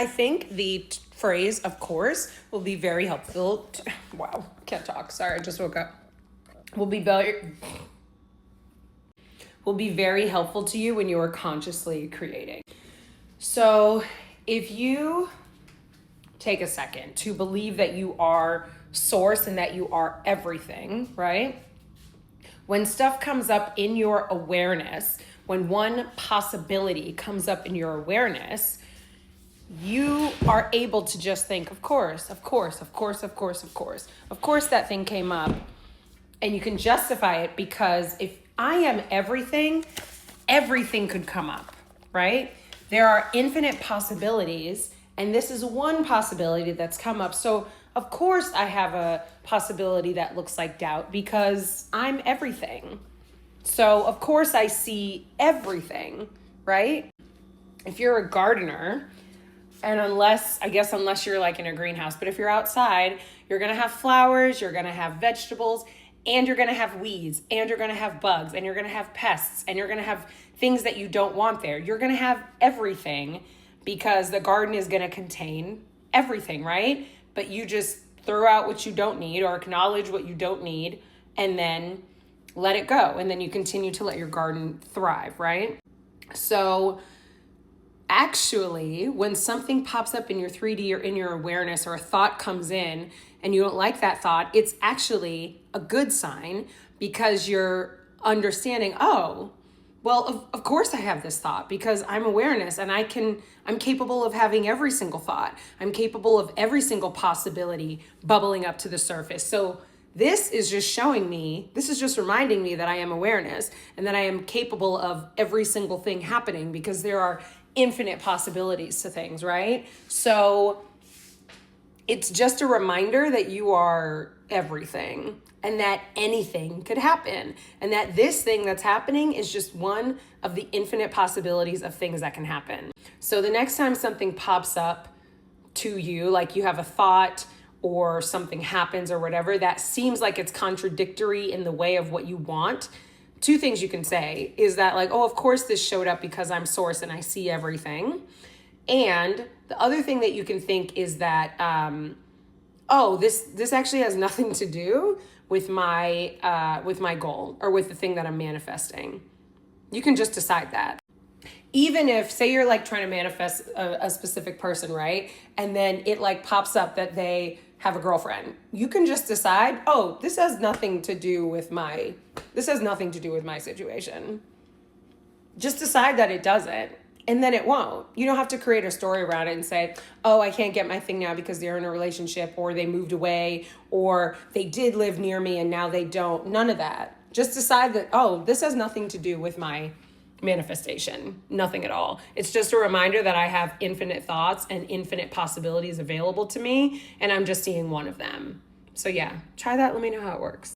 I think the phrase, of course, will be very helpful. Wow, can't talk. Sorry, I just woke up. Will be very helpful to you when you are consciously creating. So if you take a second to believe that you are source and that you are everything, right? When stuff comes up in your awareness, when one possibility comes up in your awareness, you are able to just think, of course that thing came up. And you can justify it because if I am everything, everything could come up, right? There are infinite possibilities, and this is one possibility that's come up. So of course I have a possibility that looks like doubt because I'm everything. So of course I see everything, right? If you're a gardener, and unless you're like in a greenhouse, but if you're outside, you're gonna have flowers, you're gonna have vegetables, and you're gonna have weeds, and you're gonna have bugs, and you're gonna have pests, and you're gonna have things that you don't want there. You're gonna have everything because the garden is gonna contain everything, right? But you just throw out what you don't need or acknowledge what you don't need and then let it go. And then you continue to let your garden thrive, right? So actually, when something pops up in your 3D or in your awareness or a thought comes in and you don't like that thought, it's actually a good sign because you're understanding, oh, well, of course I have this thought because I'm awareness and I'm capable of having every single thought. I'm capable of every single possibility bubbling up to the surface. So this is just reminding me that I am awareness and that I am capable of every single thing happening because there are infinite possibilities to things, right? So it's just a reminder that you are everything and that anything could happen and that this thing that's happening is just one of the infinite possibilities of things that can happen. So the next time something pops up to you, like you have a thought or something happens or whatever, that seems like it's contradictory in the way of what you want, two things you can say is that like, oh, of course this showed up because I'm source and I see everything. And the other thing that you can think is that, this actually has nothing to do with my goal or with the thing that I'm manifesting. You can just decide that. Even if, say you're like trying to manifest a specific person, right? And then it like pops up that they have a girlfriend. You can just decide, oh, this has nothing to do with my situation. Just decide that it doesn't, and then it won't. You don't have to create a story around it and say, oh, I can't get my thing now because they're in a relationship or they moved away or they did live near me and now they don't. None of that. Just decide that, oh, this has nothing to do with my manifestation. Nothing at all. It's just a reminder that I have infinite thoughts and infinite possibilities available to me, and I'm just seeing one of them. So yeah, try that. Let me know how it works.